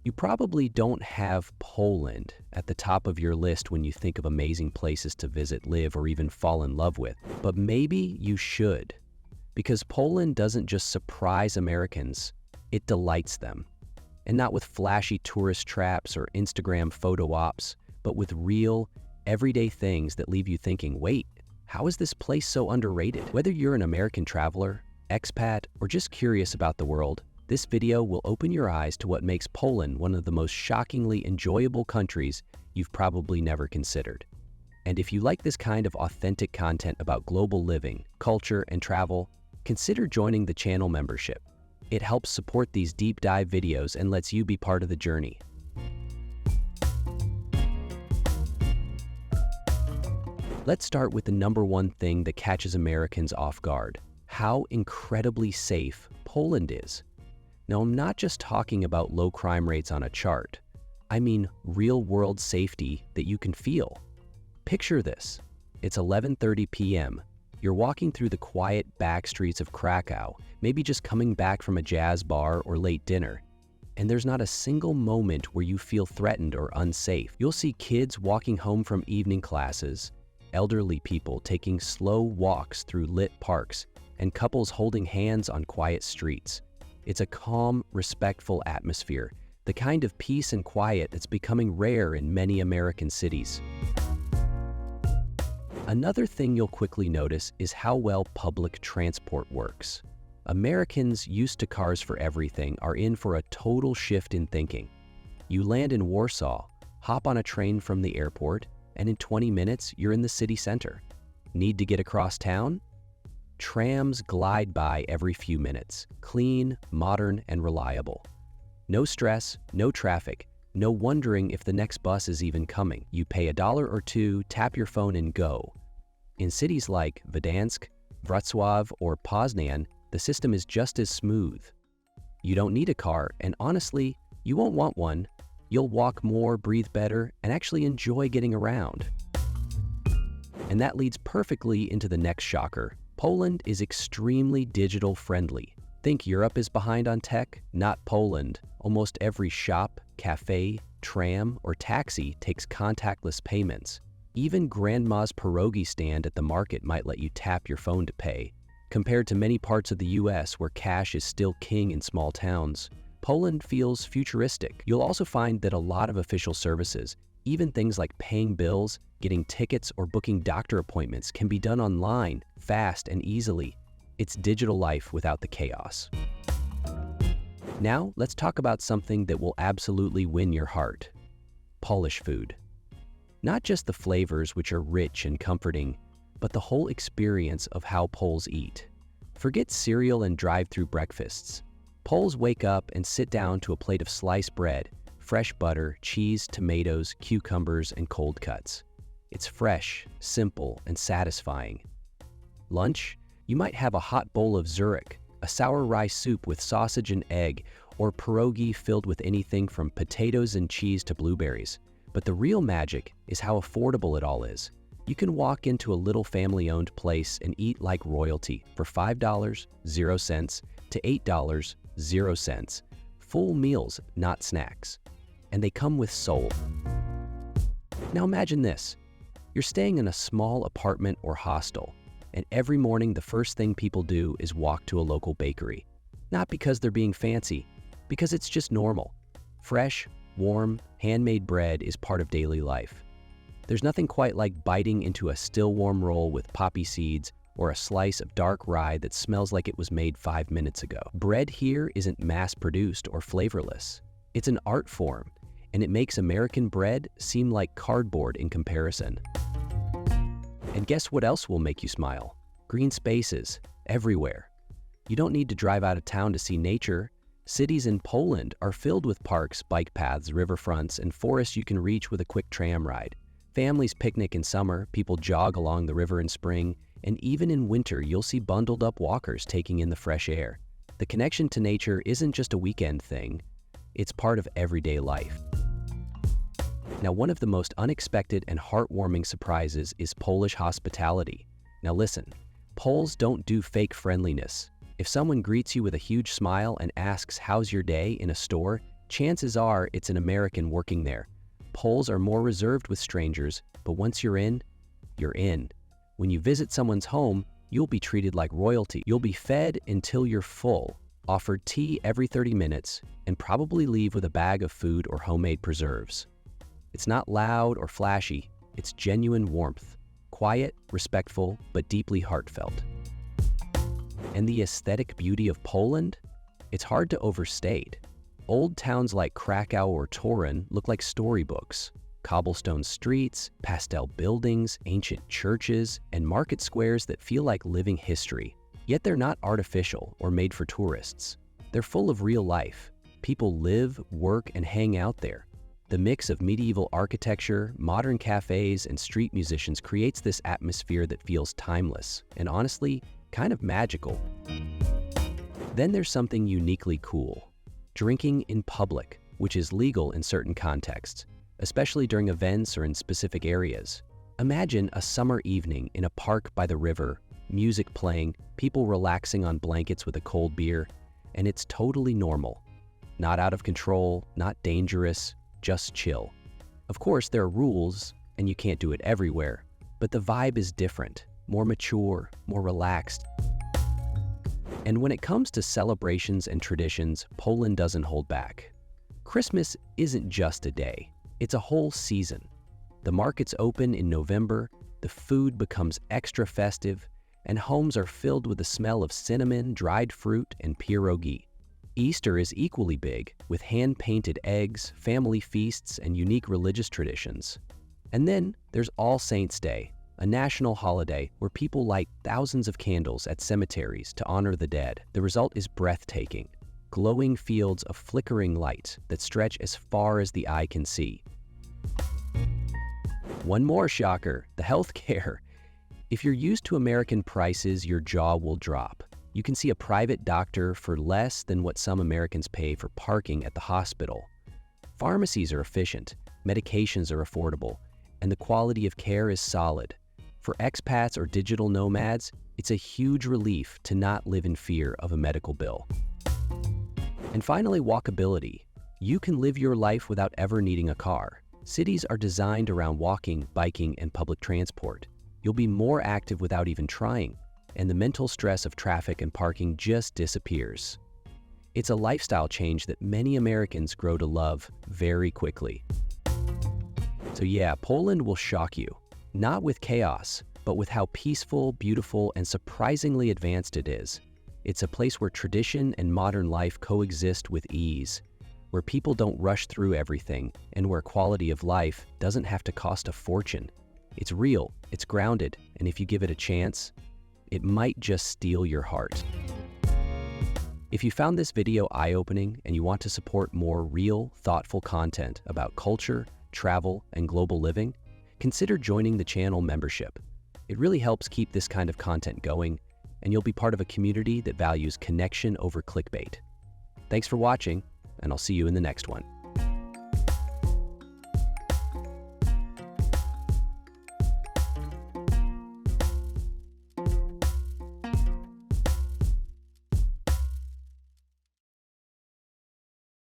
You probably don't have Poland at the top of your list when you think of amazing places to visit, live, or even fall in love with, but maybe you should. Because Poland doesn't just surprise Americans, it delights them. And not with flashy tourist traps or Instagram photo ops, but with real, everyday things that leave you thinking, wait, how is this place so underrated? Whether you're an American traveler, expat, or just curious about the world, this video will open your eyes to what makes Poland one of the most shockingly enjoyable countries you've probably never considered. And if you like this kind of authentic content about global living, culture, and travel, consider joining the channel membership. It helps support these deep dive videos and lets you be part of the journey. Let's start with the number one thing that catches Americans off guard: how incredibly safe Poland is. Now, I'm not just talking about low crime rates on a chart. I mean real-world safety that you can feel. Picture this. It's 11:30 p.m. You're walking through the quiet back streets of Krakow, maybe just coming back from a jazz bar or late dinner, and there's not a single moment where you feel threatened or unsafe. You'll see kids walking home from evening classes, elderly people taking slow walks through lit parks, and couples holding hands on quiet streets. It's a calm, respectful atmosphere, the kind of peace and quiet that's becoming rare in many American cities. Another thing you'll quickly notice is how well public transport works. Americans used to cars for everything are in for a total shift in thinking. You land in Warsaw, hop on a train from the airport, and in 20 minutes, you're in the city center. Need to get across town? Trams glide by every few minutes, clean, modern, and reliable. No stress, no traffic, no wondering if the next bus is even coming. You pay $1 or $2, tap your phone, and go. In cities like Gdansk, Wrocław, or Poznan, the system is just as smooth. You don't need a car, and honestly, you won't want one. You'll walk more, breathe better, and actually enjoy getting around. And that leads perfectly into the next shocker. Poland is extremely digital friendly. Think Europe is behind on tech? Not Poland. Almost every shop, cafe, tram, or taxi takes contactless payments. Even grandma's pierogi stand at the market might let you tap your phone to pay. Compared to many parts of the US where cash is still king in small towns, Poland feels futuristic. You'll also find that a lot of official services, even things like paying bills, getting tickets, or booking doctor appointments, can be done online, fast and easily. It's digital life without the chaos. Now, let's talk about something that will absolutely win your heart: Polish food. Not just the flavors, which are rich and comforting, but the whole experience of how Poles eat. Forget cereal and drive-through breakfasts. Poles wake up and sit down to a plate of sliced bread, fresh butter, cheese, tomatoes, cucumbers, and cold cuts. It's fresh, simple, and satisfying. Lunch? You might have a hot bowl of Zurich, a sour rice soup with sausage and egg, or pierogi filled with anything from potatoes and cheese to blueberries. But the real magic is how affordable it all is. You can walk into a little family-owned place and eat like royalty for $5.00 to $8.00. Full meals, not snacks. And they come with soul. Now imagine this. You're staying in a small apartment or hostel, and every morning the first thing people do is walk to a local bakery. Not because they're being fancy, because it's just normal. Fresh, warm, handmade bread is part of daily life. There's nothing quite like biting into a still warm roll with poppy seeds or a slice of dark rye that smells like it was made 5 minutes ago. Bread here isn't mass-produced or flavorless. It's an art form, and it makes American bread seem like cardboard in comparison. And guess what else will make you smile? Green spaces, everywhere. You don't need to drive out of town to see nature. Cities in Poland are filled with parks, bike paths, riverfronts, and forests you can reach with a quick tram ride. Families picnic in summer, people jog along the river in spring, and even in winter you'll see bundled up walkers taking in the fresh air. The connection to nature isn't just a weekend thing, it's part of everyday life. Now, one of the most unexpected and heartwarming surprises is Polish hospitality. Now listen, Poles don't do fake friendliness. If someone greets you with a huge smile and asks, "How's your day?" in a store, chances are it's an American working there. Poles are more reserved with strangers, but once you're in, you're in. When you visit someone's home, you'll be treated like royalty. You'll be fed until you're full, offered tea every 30 minutes, and probably leave with a bag of food or homemade preserves. It's not loud or flashy, it's genuine warmth. Quiet, respectful, but deeply heartfelt. And the aesthetic beauty of Poland? It's hard to overstate. Old towns like Krakow or Torun look like storybooks. Cobblestone streets, pastel buildings, ancient churches, and market squares that feel like living history. Yet they're not artificial or made for tourists. They're full of real life. People live, work, and hang out there. The mix of medieval architecture, modern cafes, and street musicians creates this atmosphere that feels timeless and honestly, kind of magical. Then there's something uniquely cool. Drinking in public, which is legal in certain contexts, especially during events or in specific areas. Imagine a summer evening in a park by the river, music playing, people relaxing on blankets with a cold beer, and it's totally normal. Not out of control, not dangerous, just chill. Of course, there are rules, and you can't do it everywhere, but the vibe is different, more mature, more relaxed. And when it comes to celebrations and traditions, Poland doesn't hold back. Christmas isn't just a day, it's a whole season. The markets open in November, the food becomes extra festive, and homes are filled with the smell of cinnamon, dried fruit, and pierogi. Easter is equally big, with hand-painted eggs, family feasts, and unique religious traditions. And then there's All Saints' Day, a national holiday where people light thousands of candles at cemeteries to honor the dead. The result is breathtaking. Glowing fields of flickering light that stretch as far as the eye can see. One more shocker, the healthcare. If you're used to American prices, your jaw will drop. You can see a private doctor for less than what some Americans pay for parking at the hospital. Pharmacies are efficient, medications are affordable, and the quality of care is solid. For expats or digital nomads, it's a huge relief to not live in fear of a medical bill. And finally, walkability. You can live your life without ever needing a car. Cities are designed around walking, biking, and public transport. You'll be more active without even trying, and the mental stress of traffic and parking just disappears. It's a lifestyle change that many Americans grow to love very quickly. So yeah, Poland will shock you. Not with chaos, but with how peaceful, beautiful, and surprisingly advanced it is. It's a place where tradition and modern life coexist with ease, where people don't rush through everything, and where quality of life doesn't have to cost a fortune. It's real, it's grounded, and if you give it a chance, it might just steal your heart. If you found this video eye-opening and you want to support more real, thoughtful content about culture, travel, and global living, consider joining the channel membership. It really helps keep this kind of content going, and you'll be part of a community that values connection over clickbait. Thanks for watching, and I'll see you in the next one.